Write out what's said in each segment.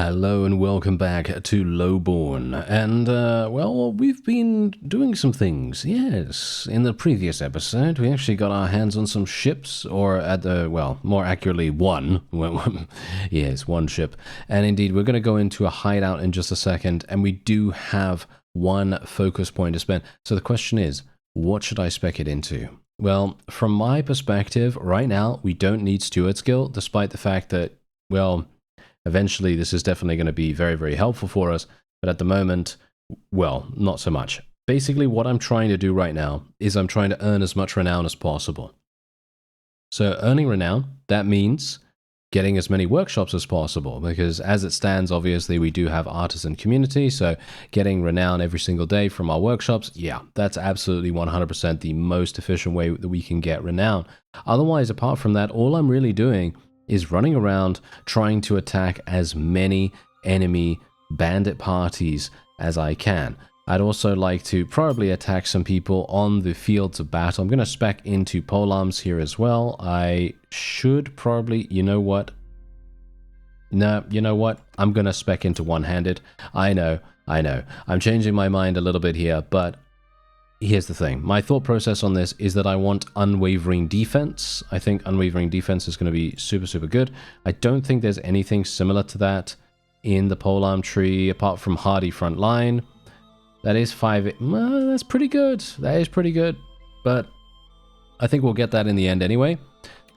Hello and welcome back to Lowborn. And, well, we've been doing some things. Yes, in the previous episode, we actually got our hands on some ships, or at the, well, more accurately, one. Yes, one ship. And indeed, we're going to go into a hideout in just a second, and we do have one focus point to spend. So the question is, what should I spec it into? Well, from my perspective, right now, we don't need Steward skill, despite the fact that, well, eventually, this is definitely going to be very, very helpful for us, but at the moment, well, not so much. Basically, what I'm trying to do right now is I'm trying to earn as much renown as possible. So earning renown, that means getting as many workshops as possible, because as it stands, obviously, we do have artisan community, so getting renown every single day from our workshops, yeah, that's absolutely 100% the most efficient way that we can get renown. Otherwise, apart from that, all I'm really doing is running around trying to attack as many enemy bandit parties as I can. I'd also like to probably attack some people on the fields of battle. I'm going to spec into polearms here as well. I should probably, you know what? No, you know what? I'm going to spec into one-handed. I know. I'm changing my mind a little bit here, but here's the thing. My thought process on this is that I want unwavering defense. I think unwavering defense is going to be super, super good. I don't think there's anything similar to that in the polearm tree, apart from hardy front line. That is 5. Well, that's pretty good. That is pretty good. But I think we'll get that in the end anyway.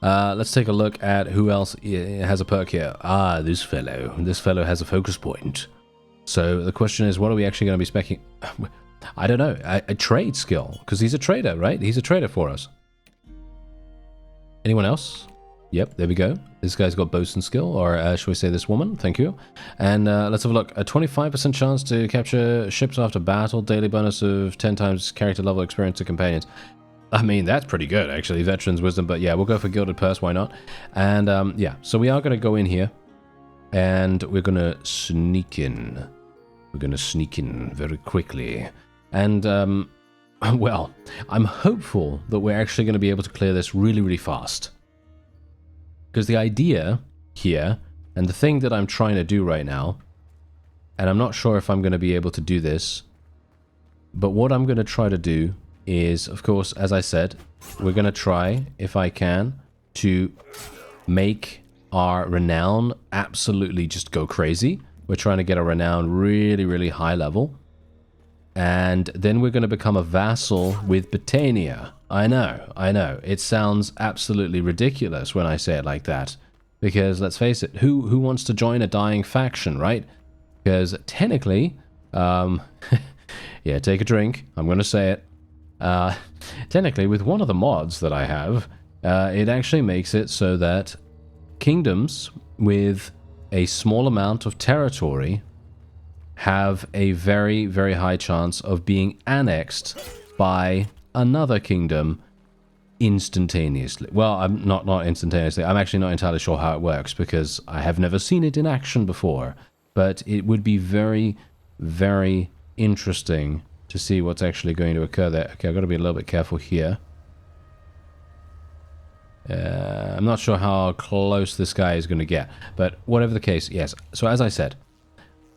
Let's take a look at who else has a perk here. Ah, this fellow. This fellow has a focus point. So the question is, what are we actually going to be specing? I don't know, a trade skill, because he's a trader, right? He's a trader for us. Anyone else? Yep, there we go. This guy's got bosun skill, or shall we say this woman? Thank you. And let's have a look. A 25% chance to capture ships after battle, daily bonus of 10 times character level experience to companions. I mean, that's pretty good, actually. Veteran's wisdom, but yeah, we'll go for gilded purse, why not? And yeah, so we are going to go in here, and we're going to sneak in. We're going to sneak in very quickly. And, well, I'm hopeful that we're actually going to be able to clear this really, really fast. Because the idea here, and the thing that I'm trying to do right now, and I'm not sure if I'm going to be able to do this, but what I'm going to try to do is, of course, as I said, we're going to try, if I can, to make our renown absolutely just go crazy. We're trying to get a renown really, really high level. And then we're going to become a vassal with Britannia. I know. It sounds absolutely ridiculous when I say it like that. Because, let's face it, who wants to join a dying faction, right? Because, technically, yeah, take a drink. I'm going to say it. Technically, with one of the mods that I have, it actually makes it so that kingdoms with a small amount of territory have a very, very high chance of being annexed by another kingdom instantaneously. Well, I'm not instantaneously. I'm actually not entirely sure how it works because I have never seen it in action before. But it would be very, very interesting to see what's actually going to occur there. Okay, I've got to be a little bit careful here. I'm not sure how close this guy is going to get, but whatever the case, yes. So as I said,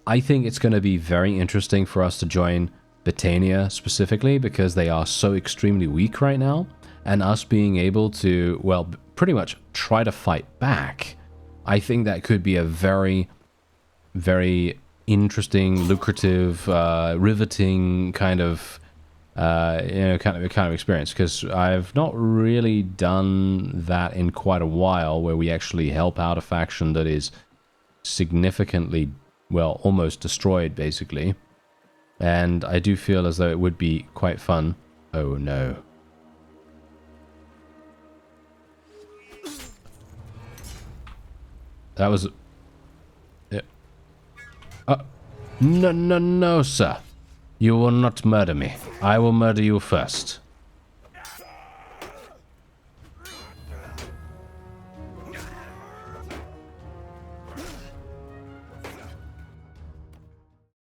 I think it's going to be very interesting for us to join Britannia specifically because they are so extremely weak right now, and us being able to, well, pretty much try to fight back. I think that could be a very, very interesting, lucrative, riveting kind of, kind of experience, because I've not really done that in quite a while, where we actually help out a faction that is significantly, well, almost destroyed, basically. And I do feel as though it would be quite fun. Oh, no. That was... Yeah. No, sir. You will not murder me. I will murder you first.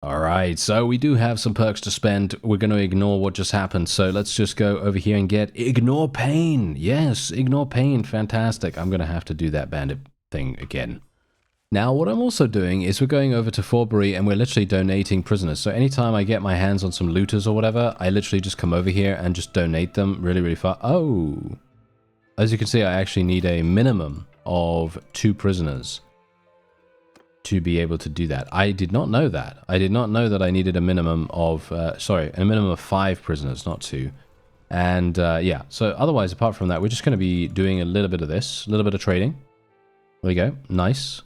Alright, so we do have some perks to spend. We're going to ignore what just happened, so let's just go over here and get Ignore Pain. Yes, Ignore Pain, fantastic. I'm going to have to do that bandit thing again. Now, what I'm also doing is we're going over to Forbury and we're literally donating prisoners. So anytime I get my hands on some looters or whatever, I literally just come over here and just donate them really, really fast. Oh, as you can see, I actually need a minimum of 2 prisoners to be able to do that. I did not know that. I did not know that I needed a minimum of, a minimum of 5 prisoners, not 2. And yeah, so otherwise, apart from that, we're just going to be doing a little bit of this, a little bit of trading. There we go. Nice.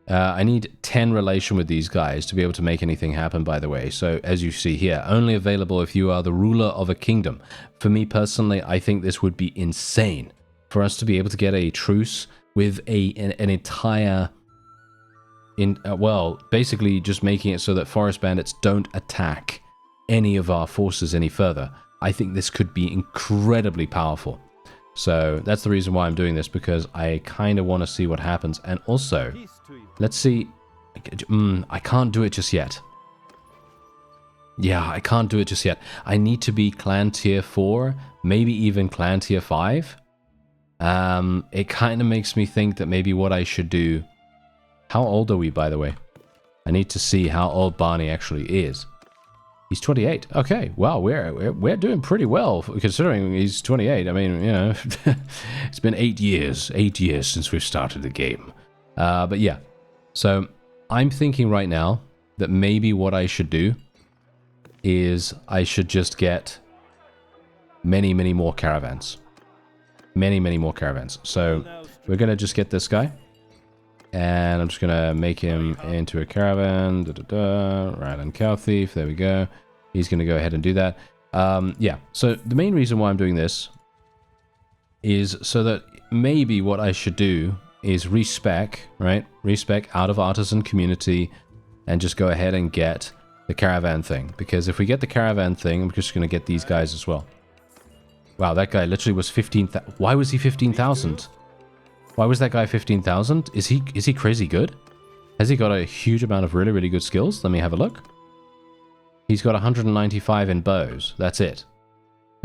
I need 10 relation with these guys to be able to make anything happen, by the way. So, as you see here, only available if you are the ruler of a kingdom. For me personally, I think this would be insane for us to be able to get a truce with an entire... well, basically just making it so that forest bandits don't attack any of our forces any further. I think this could be incredibly powerful. So that's the reason why I'm doing this, because I kind of want to see what happens. And also, let's see. I can't do it just yet. Yeah, I can't do it just yet. I need to be clan tier 4, maybe even clan tier 5. It kind of makes me think that maybe what I should do... How old are we, by the way? I need to see how old Barney actually is. He's 28. Okay, wow, we're doing pretty well considering he's 28. I mean, you know, it's been 8 years. 8 years since we've started the game. But yeah, so I'm thinking right now that maybe what I should do is I should just get many, many more caravans. Many, many more caravans. So we're going to just get this guy. And I'm just going to make him into a caravan. Right on cow thief. There we go. He's going to go ahead and do that. Yeah. So the main reason why I'm doing this is so that maybe what I should do is respec, right? Respec out of artisan community and just go ahead and get the caravan thing. Because if we get the caravan thing, I'm just going to get these guys as well. Wow, that guy literally was 15,000. Why was he 15,000? Why was that guy 15,000? Is he crazy good? Has he got a huge amount of really, really good skills? Let me have a look. He's got 195 in bows. That's it.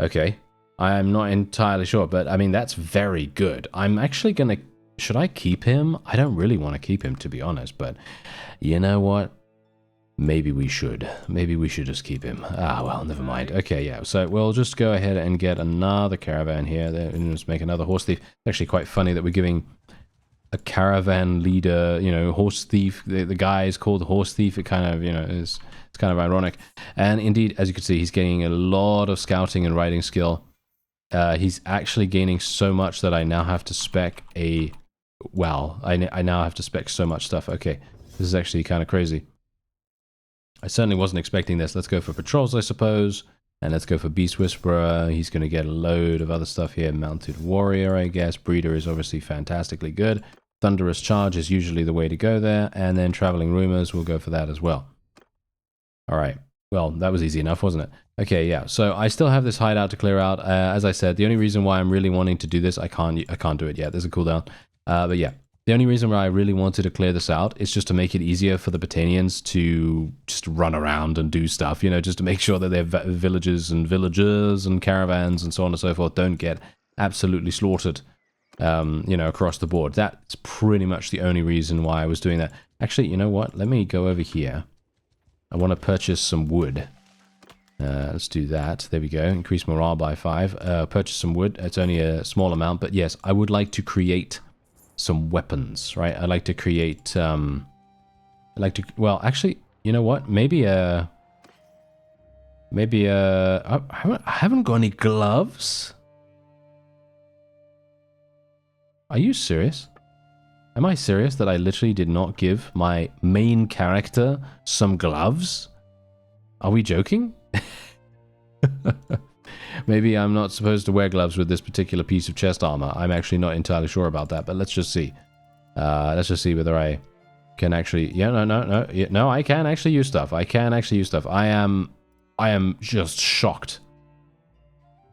Okay. I am not entirely sure, but I mean, that's very good. I'm actually going to... Should I keep him? I don't really want to keep him, to be honest, but you know what? Maybe we should. Maybe we should just keep him. Ah, well, never mind. Okay, yeah. So we'll just go ahead and get another caravan here. And just make another horse thief. It's actually quite funny that we're giving a caravan leader, you know, horse thief. The guy is called horse thief. It kind of, you know, it's kind of ironic. And indeed, as you can see, he's gaining a lot of scouting and riding skill. He's actually gaining so much that I now have to spec a... Wow, I now have to spec so much stuff. Okay, this is actually kind of crazy. I certainly wasn't expecting this. Let's go for patrols, I suppose. And let's go for Beast Whisperer. He's going to get a load of other stuff here. Mounted Warrior, I guess. Breeder is obviously fantastically good. Thunderous Charge is usually the way to go there. And then Traveling Rumors, we'll go for that as well. All right. Well, that was easy enough, wasn't it? Okay, yeah. So I still have this hideout to clear out. As I said, the only reason why I'm really wanting to do this, I can't do it yet. There's a cooldown. But yeah. The only reason why I really wanted to clear this out is just to make it easier for the Botanians to just run around and do stuff, you know, just to make sure that their villages and villagers and caravans and so on and so forth don't get absolutely slaughtered, you know, across the board. That's pretty much the only reason why I was doing that. Actually, you know what? Let me go over here. I want to purchase some wood. Let's do that. There we go. Increase morale by 5. Purchase some wood. It's only a small amount, but yes, I would like to create some weapons, right? I like to create, well, actually, you know what? Maybe I haven't got any gloves. Are you serious? Am I serious that I literally did not give my main character some gloves? Are we joking? Maybe I'm not supposed to wear gloves with this particular piece of chest armor. I'm actually not entirely sure about that, but let's just see. Let's just see whether I can actually... Yeah, no, I can actually use stuff. I can actually use stuff. I am just shocked.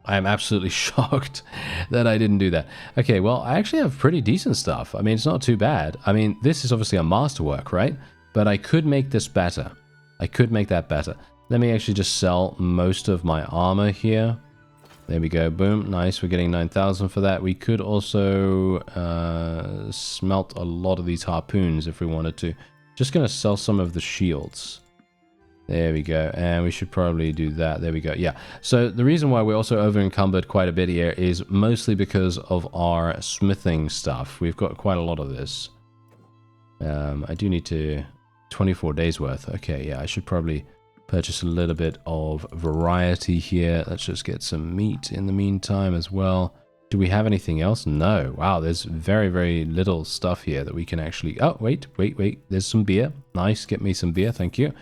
I am absolutely shocked that I didn't do that. Okay, well, I actually have pretty decent stuff. I mean, it's not too bad. I mean, this is obviously a masterwork, right? But I could make this better. I could make that better. Let me actually just sell most of my armor here. There we go. Boom. Nice. We're getting 9,000 for that. We could also smelt a lot of these harpoons if we wanted to. Just going to sell some of the shields. There we go. And we should probably do that. There we go. Yeah. So the reason why we're also over encumbered quite a bit here is mostly because of our smithing stuff. We've got quite a lot of this. I do need to... 24 days worth. Okay, yeah, I should probably purchase a little bit of variety here. Let's just get some meat in the meantime as well. Do we have anything else? No. Wow, there's very, very little stuff here that we can actually... Oh, wait. There's some beer. Nice, get me some beer, thank you.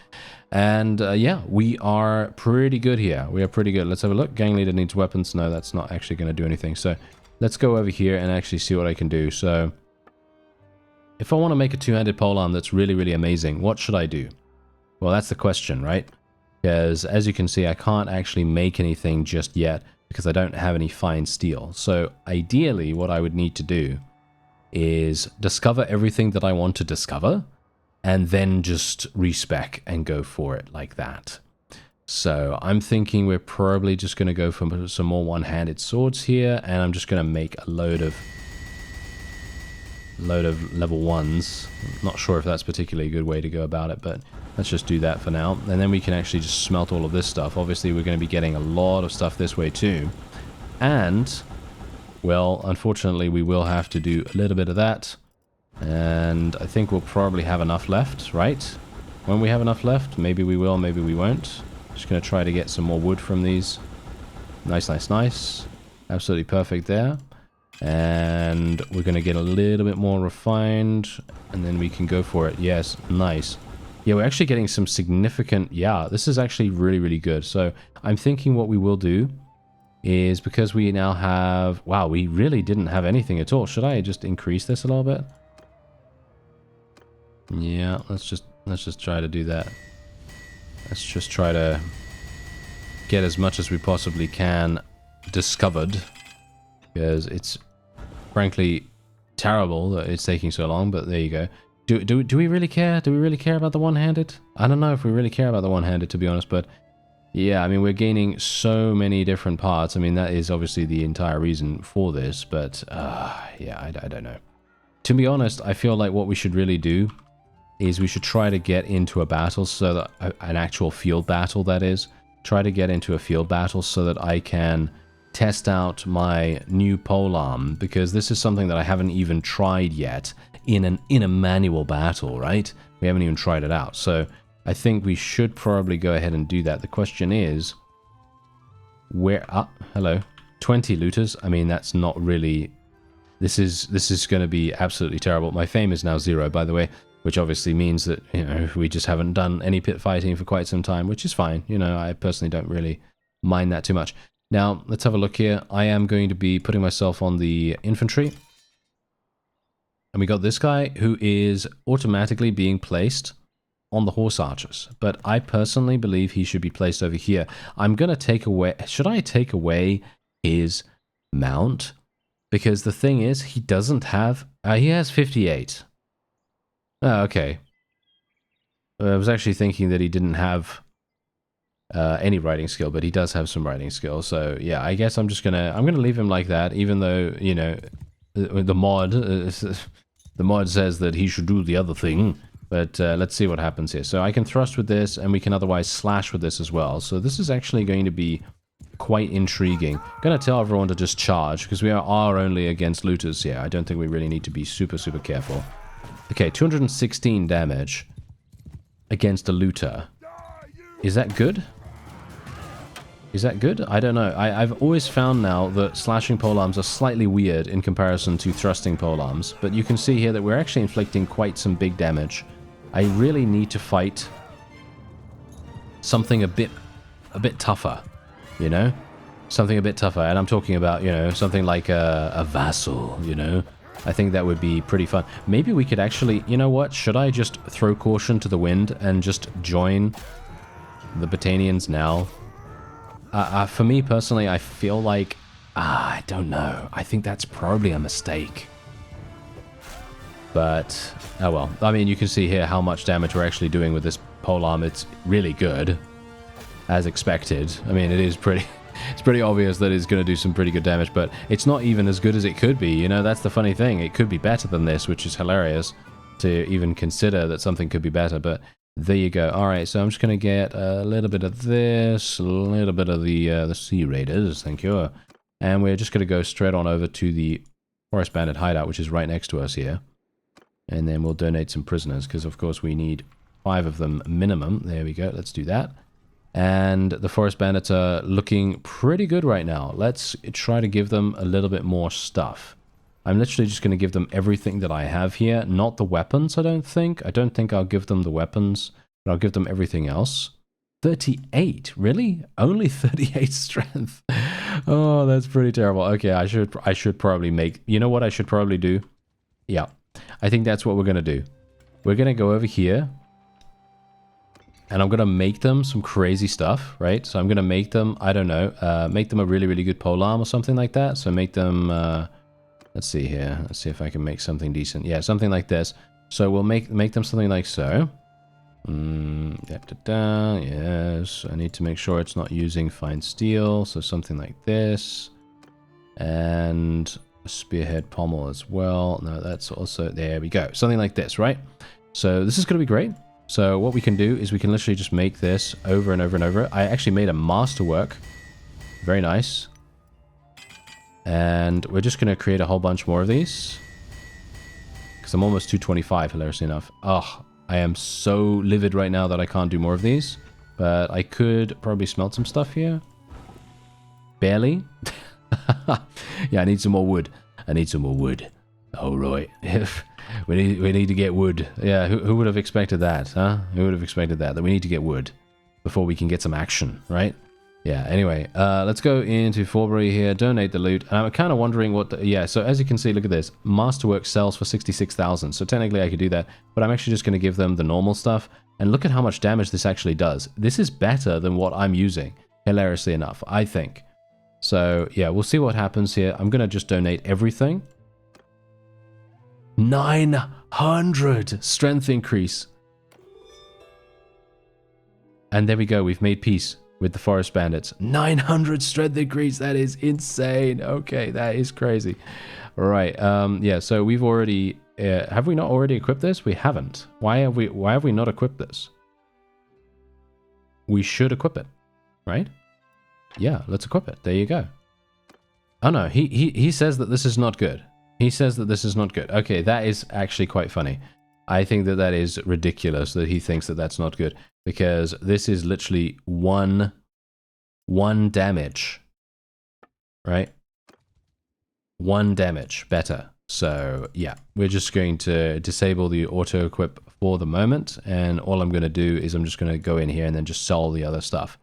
And yeah, we are pretty good here. We are pretty good. Let's have a look. Gang leader needs weapons. No, that's not actually going to do anything. So let's go over here and actually see what I can do. So... if I want to make a two-handed polearm that's really, really amazing, what should I do? Well, that's the question, right? Because as you can see, I can't actually make anything just yet because I don't have any fine steel. So ideally, what I would need to do is discover everything that I want to discover and then just respec and go for it like that. So I'm thinking we're probably just going to go for some more one-handed swords here, and I'm just going to make a load of level 1s. Not sure if that's particularly a good way to go about it, but let's just do that for now. And then we can actually just smelt all of this stuff. Obviously, we're going to be getting a lot of stuff this way too. And, well, unfortunately, we will have to do a little bit of that. And I think we'll probably have enough left, right? When we have enough left, maybe we will, maybe we won't. Just going to try to get some more wood from these. Nice, nice, nice. Absolutely perfect there. And we're going to get a little bit more refined, and then we can go for it. Yes, nice. Yeah, we're actually getting some significant... yeah, this is actually really, really good. So I'm thinking what we will do is, because we now have... wow, we really didn't have anything at all. Should I just increase this a little bit? Yeah, let's just try to do that. Let's just try to get as much as we possibly can discovered, because it's frankly terrible that it's taking so long, but there you go. Do we really care? Do we really care about the one-handed? I don't know if we really care about the one-handed, to be honest, but yeah, I mean, we're gaining so many different parts. I mean, that is obviously the entire reason for this, but yeah, I don't know. To be honest, I feel like what we should really do is we should try to get into a battle, so that an actual field battle, that is. Try to get into a field battle so that I can test out my new polearm, because this is something that I haven't even tried yet in a manual battle, right? We haven't even tried it out. So I think we should probably go ahead and do that. The question is, where... hello. 20 looters. I mean, that's not really... This is going to be absolutely terrible. My fame is now 0, by the way, which obviously means that, you know, we just haven't done any pit fighting for quite some time, which is fine. You know, I personally don't really mind that too much. Now, let's have a look here. I am going to be putting myself on the infantry. And we got this guy who is automatically being placed on the horse archers. But I personally believe he should be placed over here. I'm going to take away... should I take away his mount? Because the thing is, he doesn't have... he has 58. Oh, okay. I was actually thinking that he didn't have... any riding skill, but he does have some riding skill. So yeah, I guess I'm gonna leave him like that, even though, you know, the mod says that he should do the other thing. But let's see what happens here. So I can thrust with this, and we can otherwise slash with this as well. So this is actually going to be quite intriguing. I'm gonna tell everyone to just charge, because we are only against looters here. I don't think we really need to be super careful. Okay, 216 damage against a looter. Is that good? Is that good? I don't know. I've always found now that slashing polearms are slightly weird in comparison to thrusting polearms, but you can see here that we're actually inflicting quite some big damage. I really need to fight something a bit tougher, you know? Something a bit tougher, and I'm talking about, you know, something like a vassal, you know? I think that would be pretty fun. Maybe we could actually, you know what? Should I just throw caution to the wind and just join the Battanians now? For me personally, I feel like... I don't know. I think that's probably a mistake. But, oh well. I mean, you can see here how much damage we're actually doing with this polearm. It's really good, as expected. I mean, it is pretty... It's pretty obvious that it's going to do some pretty good damage, but it's not even as good as it could be. You know, that's the funny thing. It could be better than this, which is hilarious to even consider that something could be better, but there you go. All right, so I'm just going to get a little bit of this, a little bit of the Sea Raiders, thank you. And we're just going to go straight on over to the Forest Bandit hideout, which is right next to us here. And then we'll donate some prisoners, because of course we need 5 of them minimum. There we go, let's do that. And the Forest Bandits are looking pretty good right now. Let's try to give them a little bit more stuff. I'm literally just going to give them everything that I have here. Not the weapons, I don't think. I don't think I'll give them the weapons, but I'll give them everything else. 38? Really? Only 38 strength? Oh, that's pretty terrible. Okay, I should probably make... You know what I should probably do? Yeah, I think that's what we're going to do. We're going to go over here. And I'm going to make them some crazy stuff, right? So I'm going to make them, I don't know, make them a really, really good polearm or something like that. So make them... let's see here. Let's see if I can make something decent. Yeah, something like this. So we'll make them something like so. Yes, I need to make sure it's not using fine steel. So something like this. And a spearhead pommel as well. No, that's also... There we go. Something like this, right? So this is going to be great. So what we can do is we can literally just make this over and over and over. I actually made a masterwork. Very nice. And we're just going to create a whole bunch more of these. Because I'm almost 225, hilariously enough. Oh, I am so livid right now that I can't do more of these. But I could probably smelt some stuff here. Barely. Yeah, I need some more wood. I need some more wood. Oh, right. we need to get wood. Yeah, who would have expected that, huh? Who would have expected that? That we need to get wood before we can get some action, right? Yeah, anyway, let's go into Forbury here, donate the loot. And I'm kind of wondering what the... Yeah, so as you can see, look at this. Masterwork sells for 66,000. So technically I could do that, but I'm actually just going to give them the normal stuff. And look at how much damage this actually does. This is better than what I'm using, hilariously enough, I think. So, yeah, we'll see what happens here. I'm going to just donate everything. 900 strength increase. And there we go. We've made peace with the Forest Bandits. 900 strength increase. That is insane. Okay, that is crazy. All right. Yeah, so we've already... have we not already equipped this? We haven't. Why have we not equipped this? We should equip it, right? Yeah, let's equip it. There you go. Oh no, he says that this is not good. He says that this is not good. Okay, that is actually quite funny. I think that that is ridiculous that he thinks that that's not good, because this is literally one damage, right? 1 damage better. So yeah, we're just going to disable the auto equip for the moment, and all I'm going to do is I'm just going to go in here and then just sell the other stuff,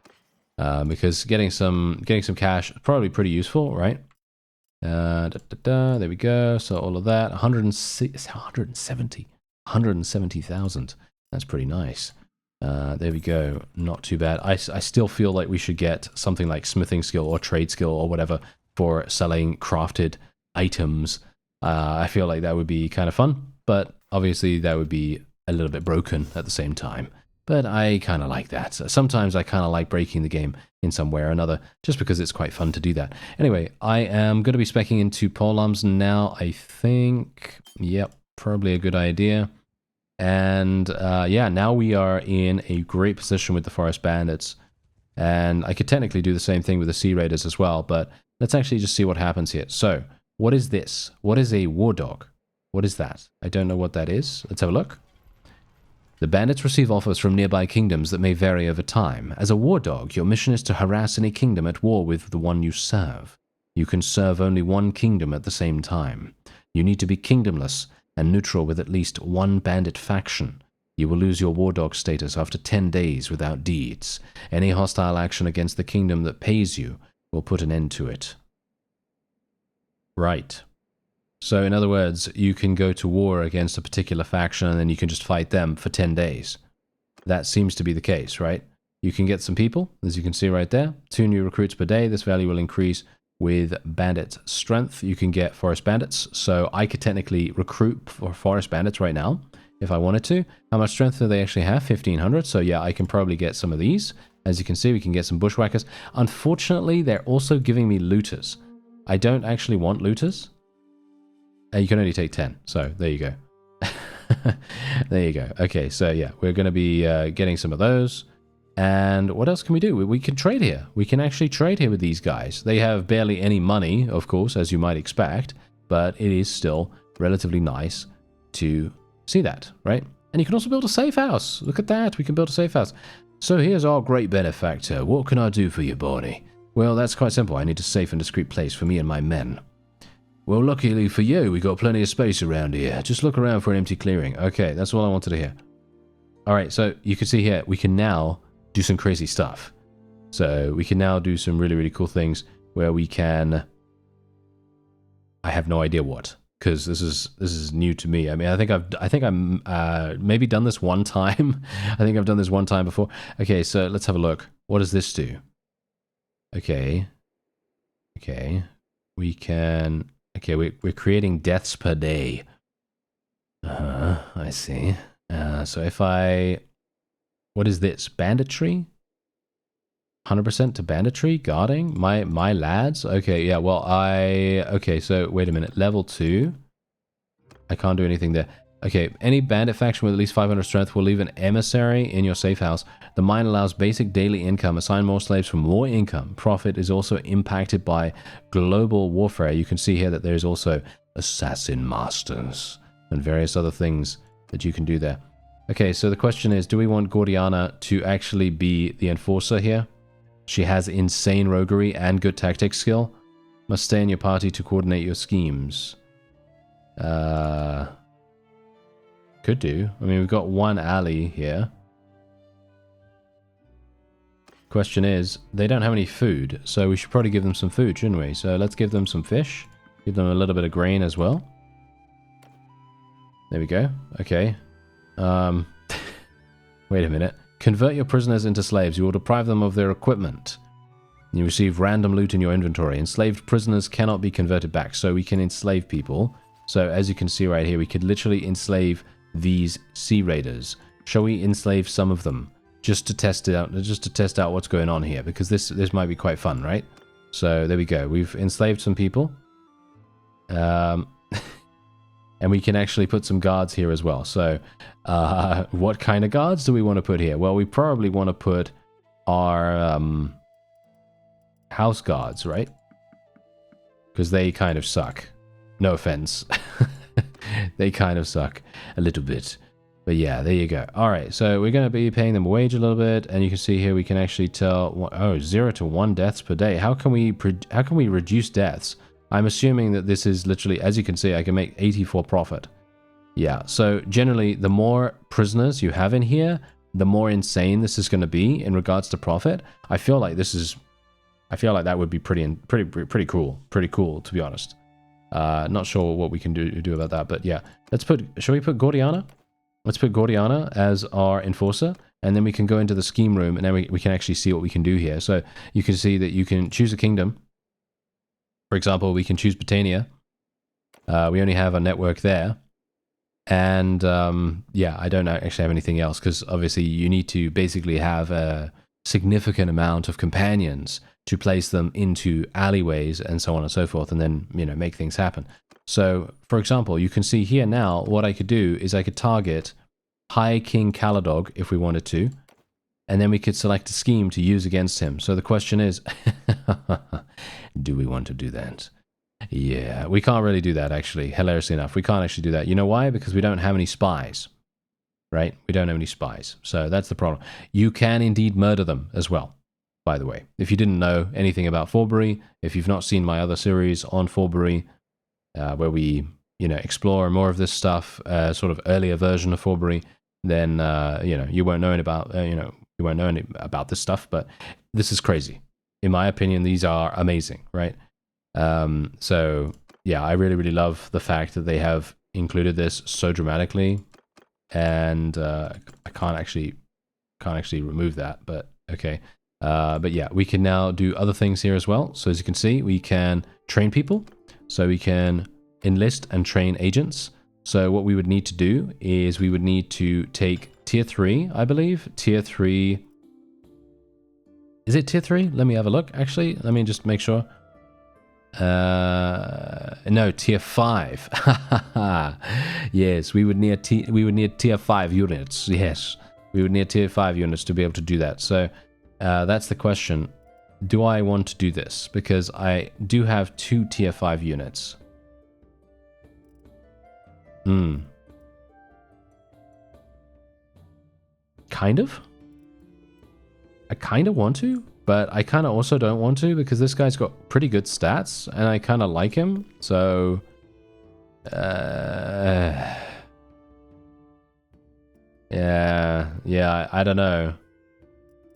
because getting some cash is probably pretty useful, right? There we go. So all of that, 170,000. That's pretty nice. There we go. Not too bad. I still feel like we should get something like smithing skill or trade skill or whatever for selling crafted items. I feel like that would be kind of fun, but obviously that would be a little bit broken at the same time. But I kind of like that. Sometimes I kind of like breaking the game in some way or another, just because it's quite fun to do that. Anyway, I am going to be speccing into polearms now, I think. Yep, probably a good idea. And yeah, now we are in a great position with the Forest Bandits. And I could technically do the same thing with the Sea Raiders as well, but let's actually just see what happens here. So, what is this? What is a war dog? What is that? I don't know what that is. Let's have a look. The bandits receive offers from nearby kingdoms that may vary over time. As a war dog, your mission is to harass any kingdom at war with the one you serve. You can serve only one kingdom at the same time. You need to be kingdomless and neutral with at least one bandit faction. You will lose your war dog status after 10 days without deeds. Any hostile action against the kingdom that pays you will put an end to it. Right. So, in other words, you can go to war against a particular faction and then you can just fight them for 10 days. That seems to be the case, right? You can get some people, as you can see right there. 2 new recruits per day. This value will increase with bandit strength. You can get forest bandits. So, I could technically recruit for forest bandits right now if I wanted to. How much strength do they actually have? 1,500. So, yeah, I can probably get some of these. As you can see, we can get some bushwhackers. Unfortunately, they're also giving me looters. I don't actually want looters. You can only take 10, so there you go. There you go. Okay, so yeah, we're going to be getting some of those. And what else can we do? We can trade here. We can actually trade here with these guys. They have barely any money, of course, as you might expect, but it is still relatively nice to see that, right? And you can also build a safe house. Look at that. We can build a safe house. So here's our great benefactor. What can I do for you, Barney? Well, that's quite simple. I need a safe and discreet place for me and my men. Well, luckily for you, we got plenty of space around here. Just look around for an empty clearing. Okay, that's all I wanted to hear. All right, so you can see here, we can now do some crazy stuff. So we can now do some really, really cool things where we can... I have no idea what, because this is new to me. I mean, I think I'm maybe done this one time. I think I've done this one time before. Okay, so let's have a look. What does this do? Okay. Okay. We can... Okay, we're creating deaths per day. I see. So if I... What is this? Banditry? 100% to banditry? Guarding? My lads? Okay, yeah, well, Okay, so wait a minute. Level 2. I can't do anything there. Okay, any bandit faction with at least 500 strength will leave an emissary in your safe house. The mine allows basic daily income. Assign more slaves for more income. Profit is also impacted by global warfare. You can see here that there's also assassin masters and various other things that you can do there. Okay, so the question is, do we want Gordiana to actually be the enforcer here? She has insane roguery and good tactics skill. Must stay in your party to coordinate your schemes. Could do. I mean, we've got one alley here. Question is, they don't have any food, so we should probably give them some food, shouldn't we? So let's give them some fish. Give them a little bit of grain as well. There we go. Okay. Wait a minute. Convert your prisoners into slaves. You will deprive them of their equipment. You receive random loot in your inventory. Enslaved prisoners cannot be converted back, so we can enslave people. So as you can see right here, we could literally enslave these sea raiders. Shall we enslave some of them just to test it out, just to test out what's going on here, because this might be quite fun, right? So there we go. We've enslaved some people. And we can actually put some guards here as well. So what kind of guards do we want to put here? Well, we probably want to put our house guards, right? Because they kind of suck. No offense. They kind of suck a little bit. But yeah, there you go. All right, so we're going to be paying them a wage a little bit. And you can see here we can actually tell, oh, 0 to 1 deaths per day. How can we reduce deaths? I'm assuming that this is literally, as you can see, I can make 84 profit. Yeah, so generally, the more prisoners you have in here, the more insane this is going to be in regards to profit. I feel like that would be pretty cool. Pretty cool, to be honest. Not sure what we can do about that, but yeah. Shall we put Gordiana? Let's put Gordiana as our enforcer, and then we can go into the scheme room, and then we can actually see what we can do here. So you can see that you can choose a kingdom. For example, we can choose Britannia. We only have a network there. And yeah, I don't actually have anything else, because obviously you need to basically have a significant amount of companions to place them into alleyways and so on and so forth, and then, you know, make things happen. So, for example, you can see here now, what I could do is I could target High King Caladog if we wanted to, and then we could select a scheme to use against him. So the question is, do we want to do that? Yeah, we can't really do that, actually, hilariously enough. We can't actually do that. You know why? Because we don't have any spies, right? We don't have any spies. So that's the problem. You can indeed murder them as well, by the way. If you didn't know anything about Forbury, if you've not seen my other series on Forbury, where we, you know, explore more of this stuff, sort of earlier version of Forbury, then, you know, you won't know about this stuff, but this is crazy. In my opinion, these are amazing, right? So yeah, I really, really love the fact that they have included this so dramatically, and I can't actually remove that, but okay. But yeah, we can now do other things here as well. So as you can see, we can train people. So we can enlist and train agents. So what we would need to do is we would need to take tier 3, I believe. Tier 3 Is it tier 3? Let me have a look. Actually, let me just make sure. No, tier 5. Yes, we would need tier 5 units. Yes, we would need tier 5 units to be able to do that. So that's the question. Do I want to do this? Because I do have 2 tier 5 units. Kind of. I kind of want to, but I kind of also don't want to because this guy's got pretty good stats and I kind of like him. So, yeah, I don't know.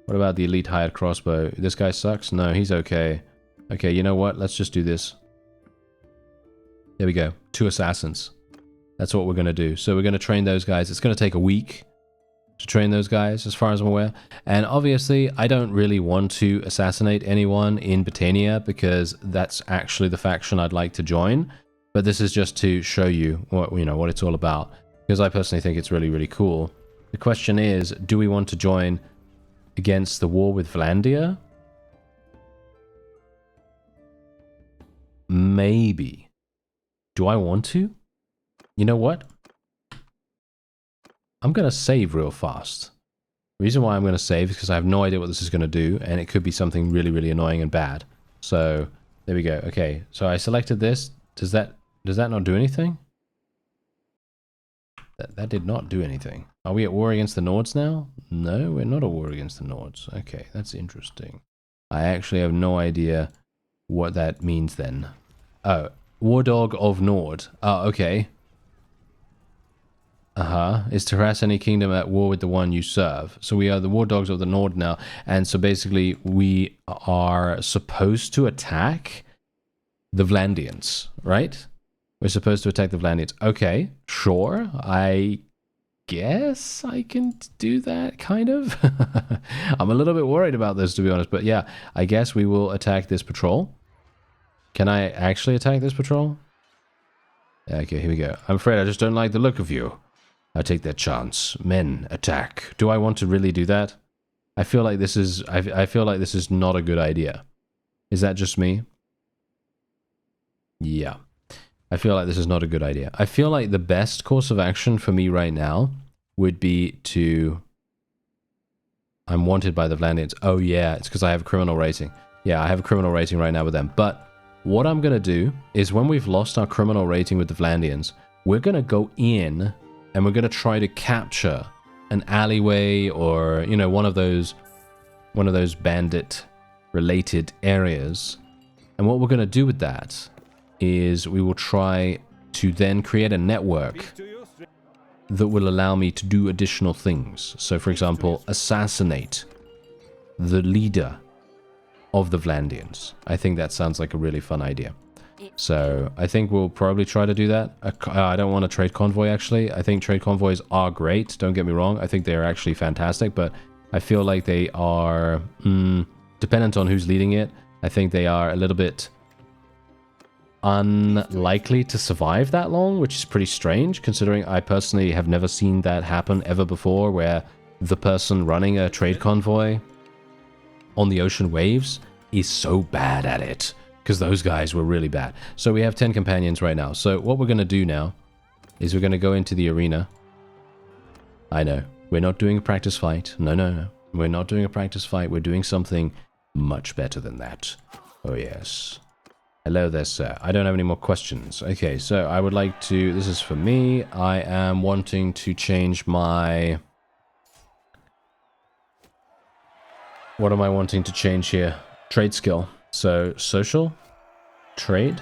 What about the elite hired crossbow? This guy sucks? No, he's okay. Okay, you know what? Let's just do this. There we go. 2 assassins. That's what we're going to do. So we're going to train those guys. It's going to take a week to train those guys, as far as I'm aware. And obviously, I don't really want to assassinate anyone in Britannia because that's actually the faction I'd like to join. But this is just to show you what, what it's all about. Because I personally think it's really, really cool. The question is, do we want to join against the war with Vlandia? Maybe. Do I want to? You know what? I'm going to save real fast. The reason why I'm going to save is because I have no idea what this is going to do, and it could be something really, really annoying and bad. So, there we go. Okay, so I selected this. Does that not do anything? That did not do anything. Are we at war against the Nords now? No, we're not at war against the Nords. Okay, that's interesting. I actually have no idea what that means then. Oh, War Dog of Nord. Oh, okay. Is to harass any kingdom at war with the one you serve. So we are the war dogs of the Nord now. And so basically we are supposed to attack the Vlandians, right? We're supposed to attack the Vlandians. Okay, sure. I guess I can do that, kind of. I'm a little bit worried about this, to be honest. But yeah, I guess we will attack this patrol. Can I actually attack this patrol? Okay, here we go. I'm afraid I just don't like the look of you. I take that chance. Men, attack. Do I want to really do that? I feel like this is I feel like this is not a good idea. Is that just me? Yeah. I feel like this is not a good idea. I feel like the best course of action for me right now would be to... I'm wanted by the Vlandians. Oh yeah, it's because I have a criminal rating. Yeah, I have a criminal rating right now with them. But what I'm going to do is when we've lost our criminal rating with the Vlandians, we're going to go in and we're going to try to capture an alleyway or, you know, one of those bandit related areas. And what we're going to do with that is we will try to then create a network that will allow me to do additional things. So, for example, assassinate the leader of the Vlandians. I think that sounds like a really fun idea. So, I think we'll probably try to do that. I don't want a trade convoy, actually. I think trade convoys are great, don't get me wrong. I think they are actually fantastic, but I feel like they are, dependent on who's leading it, I think they are a little bit unlikely to survive that long, which is pretty strange, considering I personally have never seen that happen ever before, where the person running a trade convoy on the ocean waves is so bad at it, because those guys were really bad. So we have 10 companions right now. So what we're going to do now is we're going to go into the arena. I know, we're not doing a practice fight. No. We're not doing a practice fight. We're doing something much better than that. Oh, yes. Hello there, sir. I don't have any more questions. Okay, so I would like to... This is for me. I am wanting to change my... What am I wanting to change here? Trade skill. So, social. Trade.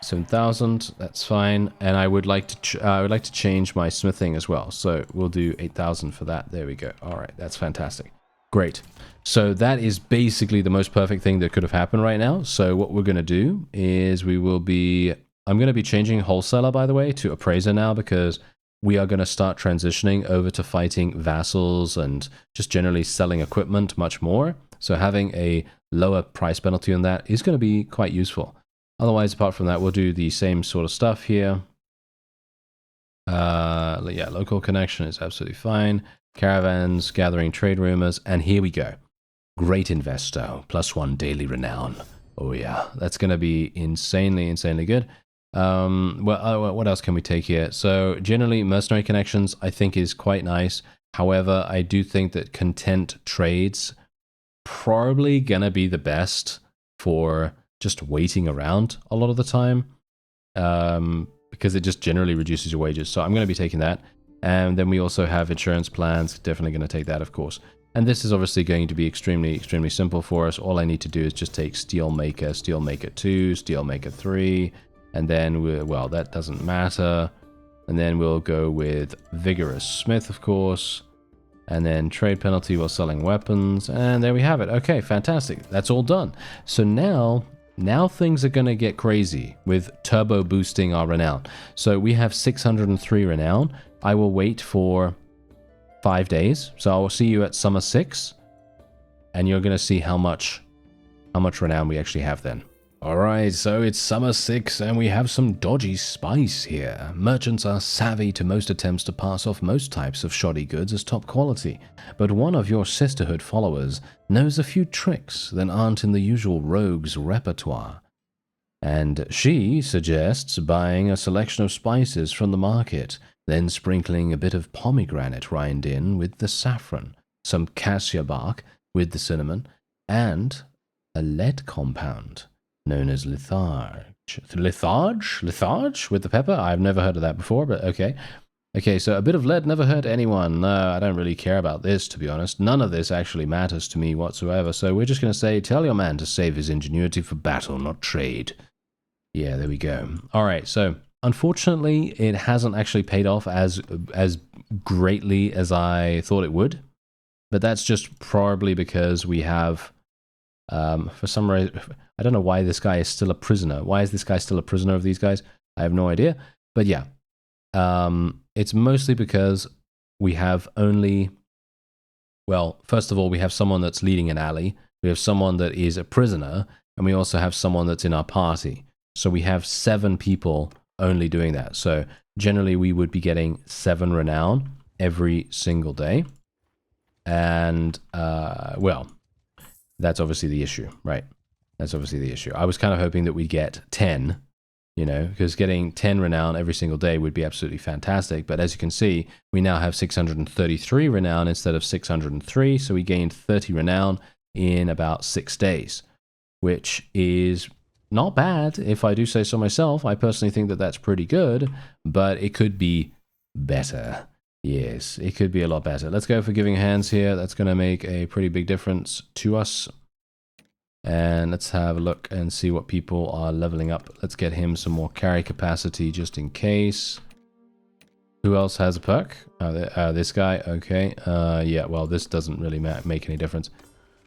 7,000. That's fine. And I would like to change my smithing as well. So, we'll do 8,000 for that. There we go. All right, that's fantastic. Great. So that is basically the most perfect thing that could have happened right now. So what we're going to do is I'm going to be changing wholesaler, by the way, to appraiser now, because we are going to start transitioning over to fighting vassals and just generally selling equipment much more. So having a lower price penalty on that is going to be quite useful. Otherwise, apart from that, we'll do the same sort of stuff here. Yeah, local connection is absolutely fine. Caravans, gathering trade rumors, and here we go. Great investor, +1 daily renown. Oh yeah, that's going to be insanely, insanely good. What else can we take here? So generally, mercenary connections I think is quite nice. However, I do think that content trades probably gonna be the best for just waiting around a lot of the time, because it just generally reduces your wages. So I'm going to be taking that. And then we also have insurance plans, definitely going to take that, of course. And this is obviously going to be extremely, extremely simple for us. All I need to do is just take Steelmaker, Steelmaker 2, Steelmaker 3, and then, well, that doesn't matter. And then we'll go with Vigorous Smith, of course. And then trade penalty while selling weapons. And there we have it. Okay, fantastic. That's all done. So now things are going to get crazy with turbo boosting our renown. So we have 603 renown. I will wait for 5 days. So I will see you at summer 6. And you're going to see how much renown we actually have then. Alright, so it's summer 6 and we have some dodgy spice here. Merchants are savvy to most attempts to pass off most types of shoddy goods as top quality, but one of your sisterhood followers knows a few tricks that aren't in the usual rogue's repertoire. And she suggests buying a selection of spices from the market, then sprinkling a bit of pomegranate rind in with the saffron, some cassia bark with the cinnamon, and a lead compound known as litharge. Litharge with the pepper? I've never heard of that before, but okay. Okay, so a bit of lead never hurt anyone. No, I don't really care about this, to be honest. None of this actually matters to me whatsoever. So we're just going to say, tell your man to save his ingenuity for battle, not trade. Yeah, there we go. All right, so unfortunately, it hasn't actually paid off as greatly as I thought it would. But that's just probably because we have, for some reason, I don't know why this guy is still a prisoner. Why is this guy still a prisoner of these guys? I have no idea. But yeah, it's mostly because we have only, well, first of all, we have someone that's leading an alley. We have someone that is a prisoner. And we also have someone that's in our party. So we have 7 people only doing that. So generally we would be getting 7 renown every single day. And, well, that's obviously the issue, right? That's obviously the issue. I was kind of hoping that we'd get 10, you know, because getting 10 renown every single day would be absolutely fantastic. But as you can see, we now have 633 renown instead of 603. So we gained 30 renown in about 6 days, which is not bad if I do say so myself. I personally think that that's pretty good, but it could be better. Yes, it could be a lot better. Let's go for giving hands here. That's going to make a pretty big difference to us. And let's have a look and see what people are leveling up. Let's get him some more carry capacity just in case. Who else has a perk? This guy. Okay. Yeah, well, this doesn't really make any difference.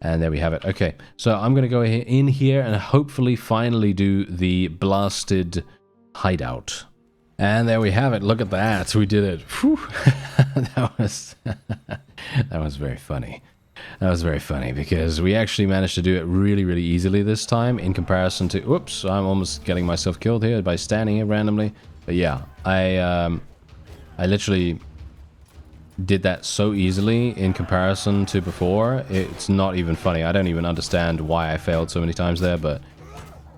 And there we have it. Okay, so I'm going to go in here and hopefully finally do the blasted hideout. And there we have it. Look at that. We did it. Whew. That was very funny. That was very funny because we actually managed to do it really, really easily this time in comparison to... Whoops, I'm almost getting myself killed here by standing here randomly. But yeah, I literally did that so easily in comparison to before. It's not even funny. I don't even understand why I failed so many times there, but...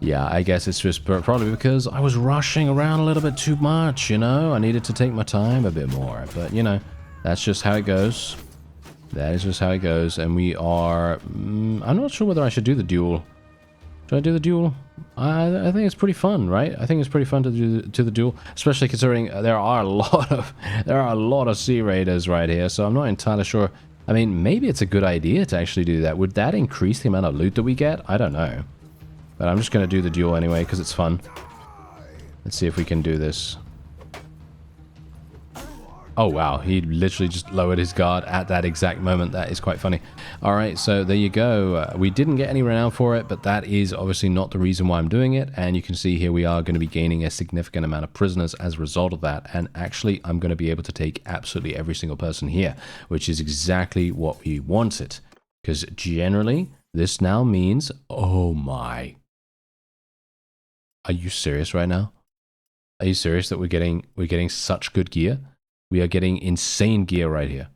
yeah, I guess it's just probably because I was rushing around a little bit too much, you know? I needed to take my time a bit more, but, you know, that's just how it goes. That is just how it goes, and we are... I'm not sure whether I should do the duel. Should I do the duel? I think it's pretty fun, right? I think it's pretty fun to do the duel, especially considering there are a lot of Sea Raiders right here, so I'm not entirely sure. I mean, maybe it's a good idea to actually do that. Would that increase the amount of loot that we get? I don't know. But I'm just going to do the duel anyway, because it's fun. Let's see if we can do this. Oh, wow. He literally just lowered his guard at that exact moment. That is quite funny. All right, so there you go. We didn't get any renown for it, but that is obviously not the reason why I'm doing it. And you can see here we are going to be gaining a significant amount of prisoners as a result of that. And actually, I'm going to be able to take absolutely every single person here, which is exactly what we wanted. Because generally, this now means... oh, my... are you serious right now? Are you serious that we're getting such good gear? We are getting insane gear right here.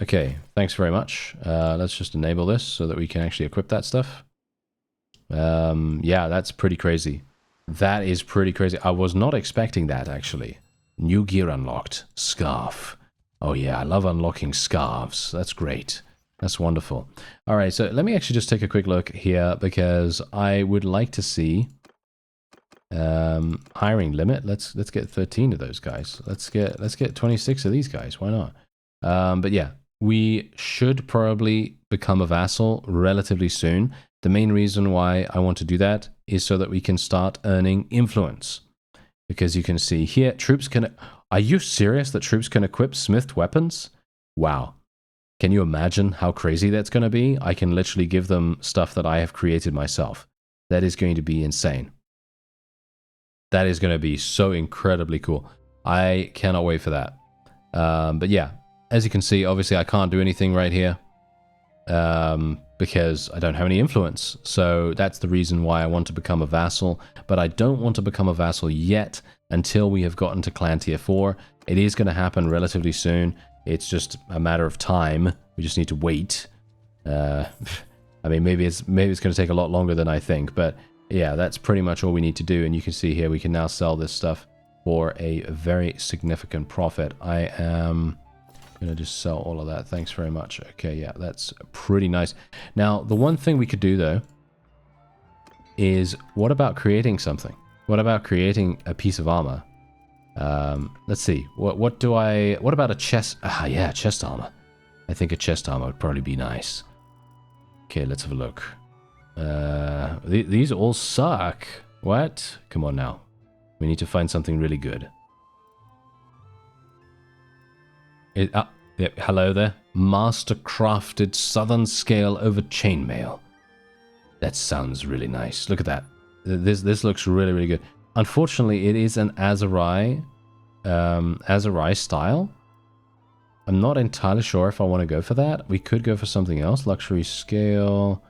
Okay, thanks very much. Let's just enable this so that we can actually equip that stuff. Yeah, that's pretty crazy. That is pretty crazy. I was not expecting that, actually. New gear unlocked. Scarf. Oh yeah, I love unlocking scarves. That's great. That's wonderful. All right, so let me actually just take a quick look here because I would like to see hiring limit. Let's get 13 of those guys. Let's get 26 of these guys. Why not? But yeah, we should probably become a vassal relatively soon. The main reason why I want to do that is so that we can start earning influence. Because you can see here, troops can... Are you serious that troops can equip smithed weapons? Wow. Can you imagine how crazy that's going to be? I can literally give them stuff that I have created myself. That is going to be insane. That is going to be so incredibly cool. I cannot wait for that. But yeah, as you can see, obviously I can't do anything right here. Because I don't have any influence. So that's the reason why I want to become a vassal. But I don't want to become a vassal yet until we have gotten to clan tier 4. It is going to happen relatively soon. It's just a matter of time. We just need to wait. I mean, maybe it's going to take a lot longer than I think. But yeah, that's pretty much all we need to do. And you can see here, we can now sell this stuff for a very significant profit. I am... gonna just sell all of that. Thanks very much. Okay, yeah, that's pretty nice. Now, the one thing we could do though is, what about creating something? What about creating a piece of armor? Let's see. What about a chest? Ah, yeah, chest armor. I think a chest armor would probably be nice. Okay, let's have a look. These all suck. What? Come on now. We need to find something really good. Yep, hello there. Master-crafted southern scale over chainmail. That sounds really nice. Look at that. This looks really, really good. Unfortunately, it is an Azurai style. I'm not entirely sure if I want to go for that. We could go for something else. Luxury scale.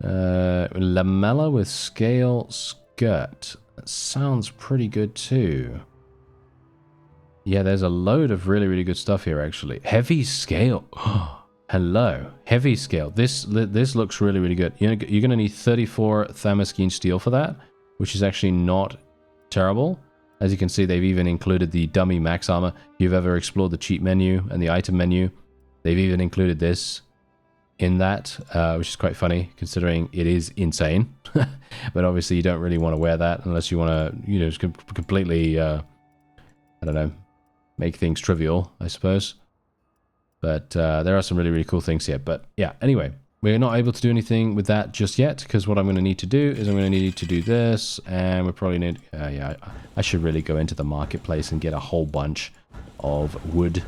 Lamella with scale skirt. That sounds pretty good too. Yeah, there's a load of really, really good stuff here, actually. Heavy scale. Hello. Heavy scale. This looks really, really good. You're going to need 34 Thermoskene steel for that, which is actually not terrible. As you can see, they've even included the dummy max armor. If you've ever explored the cheat menu and the item menu, they've even included this in that, which is quite funny, considering it is insane. But obviously, you don't really want to wear that unless you want to, you know, just completely, I don't know, make things trivial, I suppose. But there are some really, really cool things here. But yeah, anyway, we're not able to do anything with that just yet, because what I'm going to need to do is I'm going to need to do this, and we probably need... yeah, I should really go into the marketplace and get a whole bunch of wood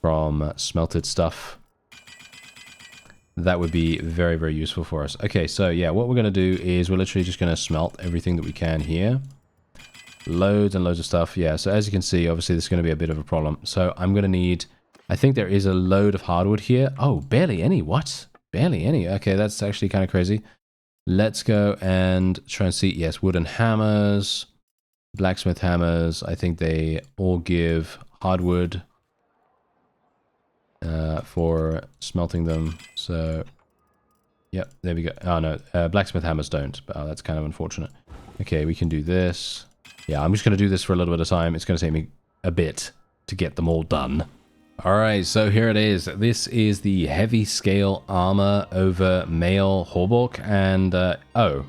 from smelted stuff. That would be very, very useful for us. Okay, so yeah, what we're going to do is we're literally just going to smelt everything that we can here. Loads and loads of stuff. Yeah, so as you can see, obviously this is going to be a bit of a problem. So I'm going to need... I think there is a load of hardwood here. Oh, barely any. What? Barely any. Okay, that's actually kind of crazy. Let's go and try and see. Yes, wooden hammers, blacksmith hammers. I think they all give hardwood for smelting them. So, yep, there we go. Oh, no, blacksmith hammers don't. But that's kind of unfortunate. Okay, we can do this. Yeah, I'm just going to do this for a little bit of time. It's going to take me a bit to get them all done. Alright, so here it is. This is the heavy scale armor over mail hauberk, and oh,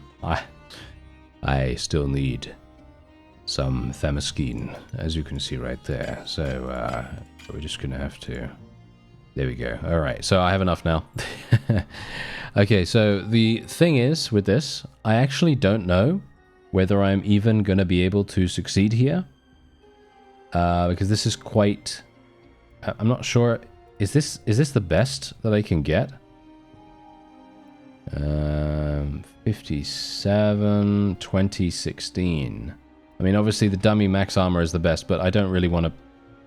I still need some Thermoskene, as you can see right there. So we're just gonna have to... There we go. Alright, so I have enough now. Okay, so the thing is with this, I actually don't know whether I'm even gonna be able to succeed here, because this is quite... I'm not sure. Is this the best that I can get? 57, 2016. I mean, obviously the dummy max armor is the best, but I don't really want to,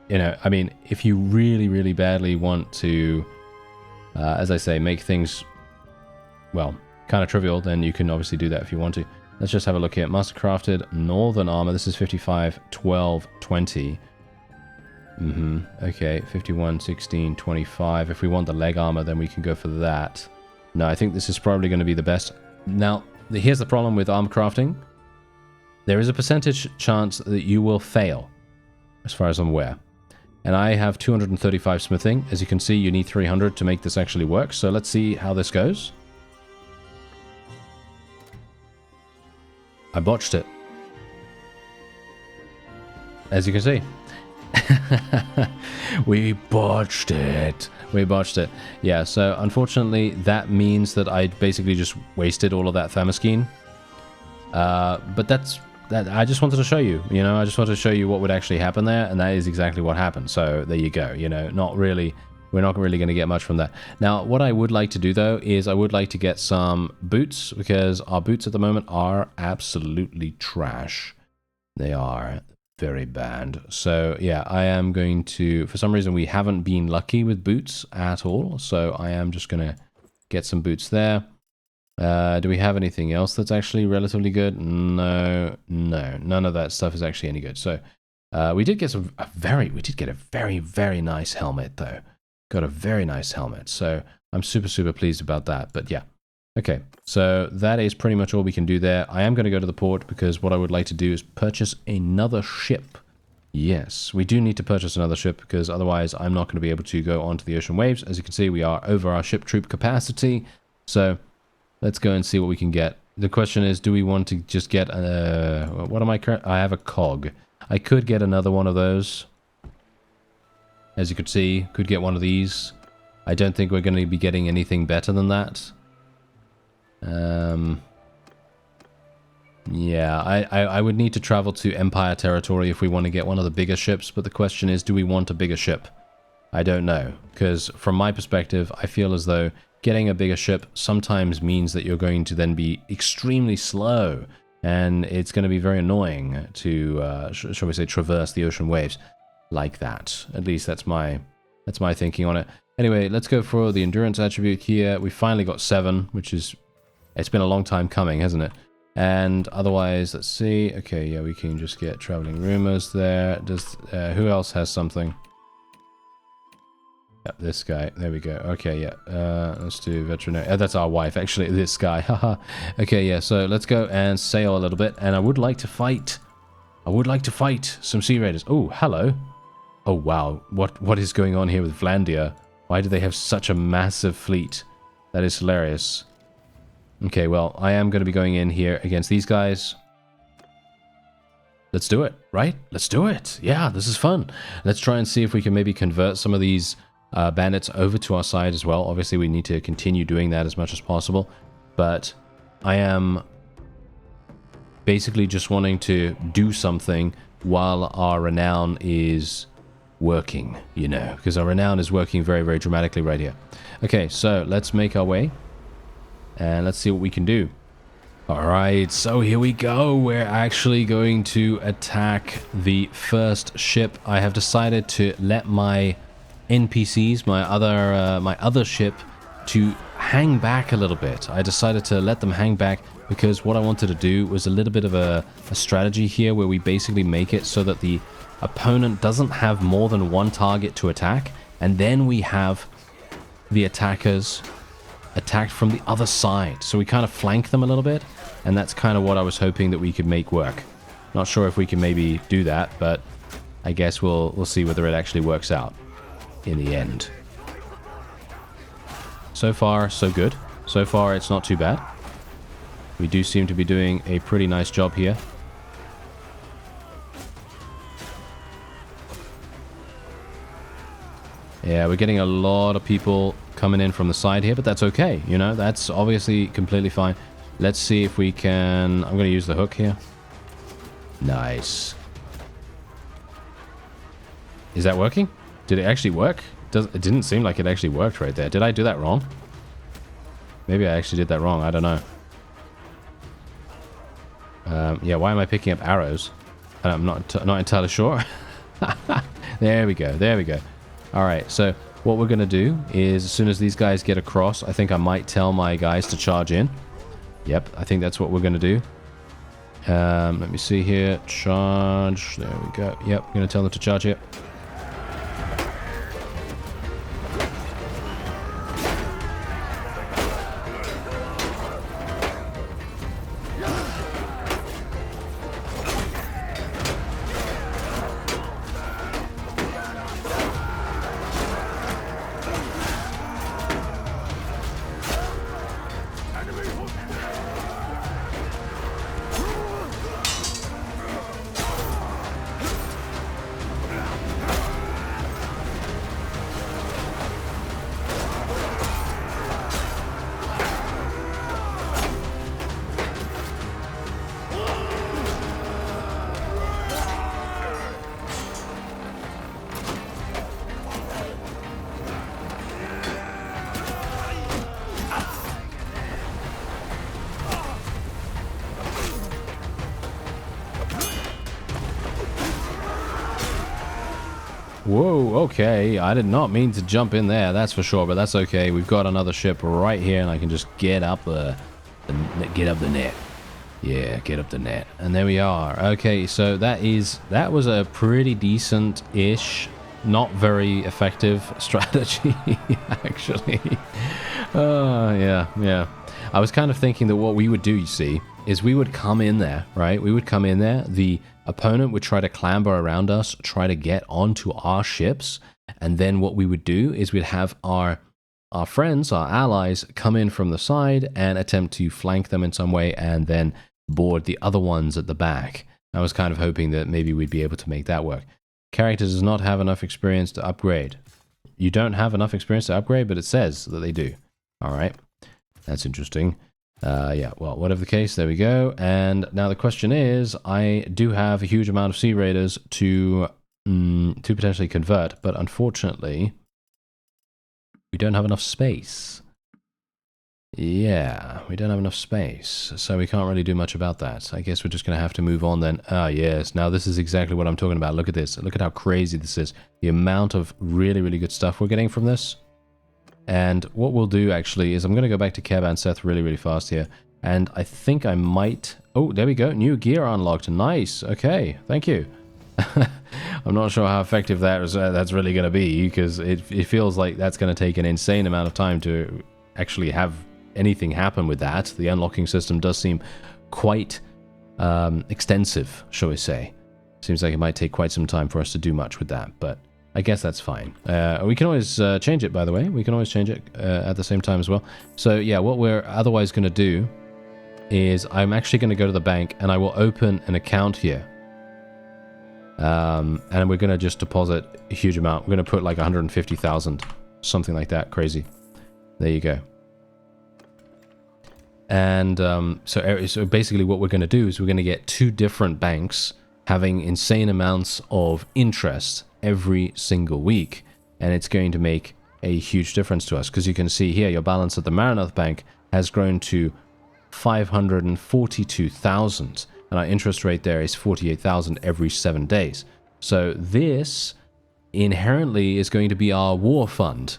you know, I mean, if you really, really badly want to, as I say, make things, well, kind of trivial, then you can obviously do that if you want to. Let's just have a look here. Mastercrafted Northern Armor. This is 55, 12, 20. Okay, 51, 16, 25. If we want the leg armor, then we can go for that. No, I think this is probably going to be the best. Now, here's the problem with armor crafting. There is a percentage chance that you will fail, as far as I'm aware. And I have 235 smithing. As you can see, you need 300 to make this actually work. So let's see how this goes. I botched it. As you can see. We botched it. We botched it. Yeah, so unfortunately, that means that I basically just wasted all of that thermoskene. But that. I just wanted to show you, you know, I just wanted to show you what would actually happen there, and that is exactly what happened. So there you go, you know, we're not really going to get much from that. Now, what I would like to do, though, is I would like to get some boots, because our boots at the moment are absolutely trash. They are very bad. So, yeah, I am going to, for some reason, we haven't been lucky with boots at all, so I am just going to get some boots there. Do we have anything else that's actually relatively good? No, none of that stuff is actually any good. So, we did get a very, very nice helmet, though. Got a very nice helmet, so I'm super, super pleased about that. But yeah, okay, so that is pretty much all we can do there. I am going to go to the port, because what I would like to do is purchase another ship. Yes, we do need to purchase another ship, because otherwise I'm not going to be able to go onto the ocean waves. As you can see, we are over our ship troop capacity, so let's go and see what we can get. The question is, do we want to just get what am I current? I have a cog. I could get another one of those. As you could see, could get one of these. I don't think we're going to be getting anything better than that. Yeah, I would need to travel to Empire territory if we want to get one of the bigger ships, but the question is, do we want a bigger ship? I don't know, because from my perspective, I feel as though getting a bigger ship sometimes means that you're going to then be extremely slow, and it's going to be very annoying to, shall we say, traverse the ocean waves like that. At least that's my thinking on it. Anyway, let's go for the endurance attribute here. We finally got 7, which is, it's been a long time coming, hasn't it? And otherwise, let's see. Okay, yeah, we can just get traveling rumors there. Does who else has something? Yep, this guy. There we go. Okay, yeah. Let's do veterinary. That's our wife, actually. This guy. Haha. Okay, yeah. So let's go and sail a little bit. And I would like to fight. I would like to fight some sea raiders. Oh, hello. Oh, wow. What is going on here with Vlandia? Why do they have such a massive fleet? That is hilarious. Okay, well, I am going to be going in here against these guys. Let's do it, right? Let's do it. Yeah, this is fun. Let's try and see if we can maybe convert some of these bandits over to our side as well. Obviously, we need to continue doing that as much as possible. But I am basically just wanting to do something while our Renown is working, you know, because our Renown is working very, very dramatically right here. Okay, so let's make our way. And let's see what we can do. Alright, so here we go. We're actually going to attack the first ship. I have decided to let my NPCs, my other ship, to hang back a little bit. I decided to let them hang back because what I wanted to do was a little bit of a strategy here where we basically make it so that the opponent doesn't have more than one target to attack, and then we have the attackers attacked from the other side. So we kind of flank them a little bit, and that's kind of what I was hoping that we could make work. Not sure if we can maybe do that, but I guess we'll see whether it actually works out in the end. So far, so good. So far, it's not too bad. We do seem to be doing a pretty nice job here. Yeah, we're getting a lot of people coming in from the side here, but that's okay. You know, that's obviously completely fine. Let's see if we can... I'm going to use the hook here. Nice. Is that working? Did it actually work? It didn't seem like it actually worked right there. Did I do that wrong? Maybe I actually did that wrong. I don't know. Yeah, why am I picking up arrows? I'm not entirely sure. There we go. There we go. All right, so what we're going to do is as soon as these guys get across, I think I might tell my guys to charge in. Yep, I think that's what we're going to do. Let me see here. Charge. There we go. Yep, I'm going to tell them to charge here. Whoa, okay. I did not mean to jump in there, that's for sure, but that's okay. We've got another ship right here, and I can just get up get up the net. Yeah, get up the net. And there we are. Okay, so that was a pretty decent-ish, not very effective strategy, actually. Yeah. I was kind of thinking that what we would do, you see, is we would come in there, right? We would come in there, the opponent would try to clamber around us, try to get onto our ships, and then what we would do is we'd have our friends, our allies, come in from the side and attempt to flank them in some way and then board the other ones at the back. I was kind of hoping that maybe we'd be able to make that work. Character does not have enough experience to upgrade. You don't have enough experience to upgrade, but it says that they do. Alright, that's interesting. Yeah, well, whatever the case, there we go. And now the question is, I do have a huge amount of Sea Raiders to potentially convert, but unfortunately, we don't have enough space. Yeah, we don't have enough space, so we can't really do much about that. I guess we're just going to have to move on then. Ah, yes, now this is exactly what I'm talking about. Look at this. Look at how crazy this is. The amount of really, really good stuff we're getting from this. And what we'll do, actually, is I'm going to go back to Caravan Seth really, really fast here. And I think I might... Oh, there we go. New gear unlocked. Nice. Okay, thank you. I'm not sure how effective that's really going to be, because it feels like that's going to take an insane amount of time to actually have anything happen with that. The unlocking system does seem quite extensive, shall we say. Seems like it might take quite some time for us to do much with that, but I guess that's fine. We can always change it, by the way. We can always change it at the same time as well. So yeah, what we're otherwise going to do is I'm actually going to go to the bank and I will open an account here. And we're going to just deposit a huge amount. We're going to put like 150,000, something like that. Crazy. There you go. And so basically what we're going to do is we're going to get 2 different banks having insane amounts of interest every single week. And it's going to make a huge difference to us, because you can see here your balance at the Maritime Bank has grown to 542,000. And our interest rate there is 48,000 every 7 days. So this inherently is going to be our war fund,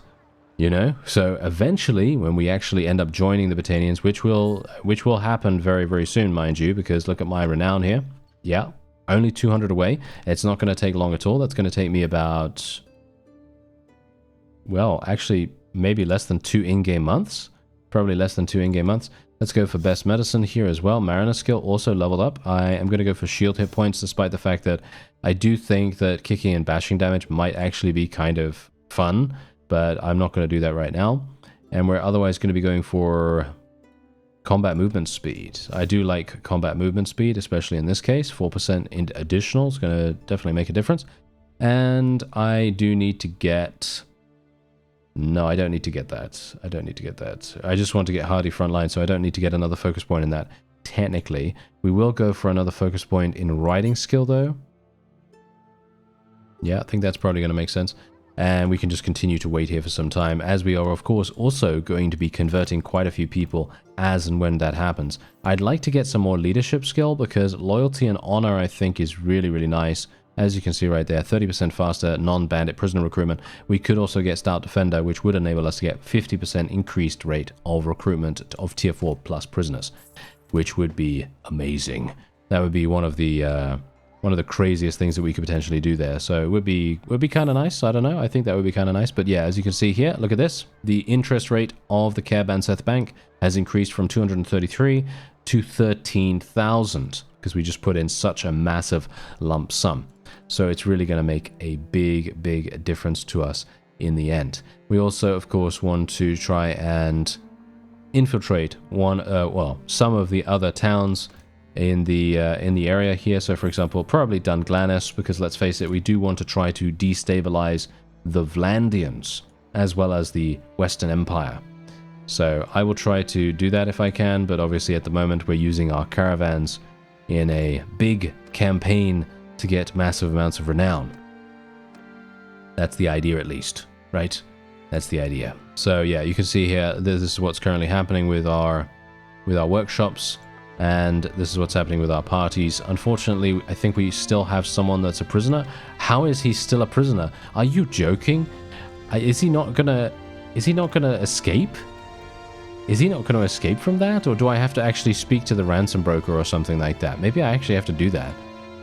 you know? So eventually, when we actually end up joining the Battanians, which will happen very, very soon, mind you, because look at my Renown here. Yeah, only 200 away. It's not going to take long at all. That's going to take me about, well, actually, maybe less than 2 in-game months. Probably less than 2 in-game months. Let's go for best medicine here as well. Mariner skill also leveled up. I am going to go for shield hit points, despite the fact that I do think that kicking and bashing damage might actually be kind of fun, but I'm not going to do that right now. And we're otherwise going to be going for combat movement speed. I do like combat movement speed, especially in this case. 4% in additional is going to definitely make a difference. And I do need to get... No, I don't need to get that. I don't need to get that. I just want to get Hardy Frontline, so I don't need to get another focus point in that. Technically, we will go for another focus point in riding skill, though. Yeah, I think that's probably going to make sense. And we can just continue to wait here for some time, as we are, of course, also going to be converting quite a few people as and when that happens. I'd like to get some more leadership skill, because loyalty and honor, I think, is really, really nice. As you can see right there, 30% faster non-bandit prisoner recruitment. We could also get Stout Defender, which would enable us to get 50% increased rate of recruitment of tier 4 plus prisoners, which would be amazing. That would be one of the craziest things that we could potentially do there. So it would be kind of nice. I don't know. I think that would be kind of nice. But yeah, as you can see here, look at this. The interest rate of the Caravan Seth Bank has increased from 233 to 13,000, because we just put in such a massive lump sum. So it's really going to make a big, big difference to us in the end. We also, of course, want to try and infiltrate some of the other towns in the area here. So, for example, probably Dunglanis, because let's face it, we do want to try to destabilize the Vlandians as well as the Western Empire. So I will try to do that if I can, but obviously at the moment we're using our caravans in a big campaign to get massive amounts of renown. That's the idea, at least, right? That's the idea. So yeah, you can see here, this is what's currently happening with our workshops. And this is what's happening with our parties. Unfortunately, I think we still have someone that's a prisoner. How is he still a prisoner? Are you joking? Is he not gonna escape? Is he not gonna escape from that? Or do I have to actually speak to the ransom broker or something like that? Maybe I actually have to do that.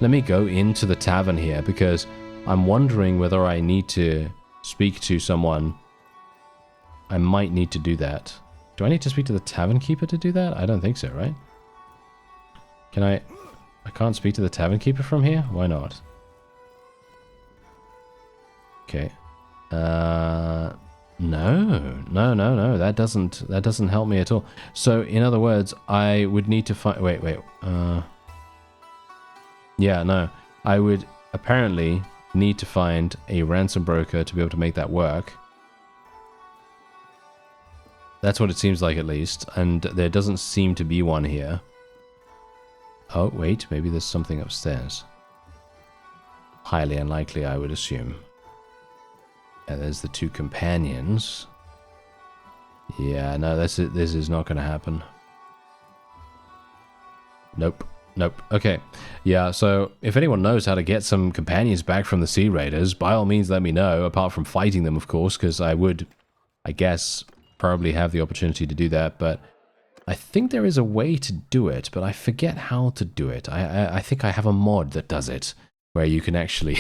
Let me go into the tavern here, because I'm wondering whether I need to speak to someone. I might need to do that. Do I need to speak to the tavern keeper to do that? I don't think so, right? Can I can't speak to the tavern keeper from here? Why not? Okay. No. That doesn't help me at all. So, in other words, I would need to find... Wait. Yeah, no. I would apparently need to find a ransom broker to be able to make that work. That's what it seems like, at least. And there doesn't seem to be one here. Oh, wait. Maybe there's something upstairs. Highly unlikely, I would assume. Yeah, there's the two companions. Yeah, no, this is not going to happen. Nope. Okay. Yeah, so if anyone knows how to get some companions back from the Sea Raiders, by all means let me know, apart from fighting them, of course, because I would, I guess, probably have the opportunity to do that, but I think there is a way to do it, but I forget how to do it. I think I have a mod that does it, where you can actually...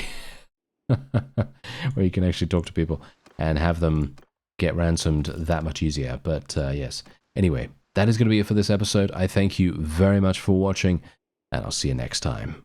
where you can actually talk to people and have them get ransomed that much easier. But yes. Anyway, that is going to be it for this episode. I thank you very much for watching, and I'll see you next time.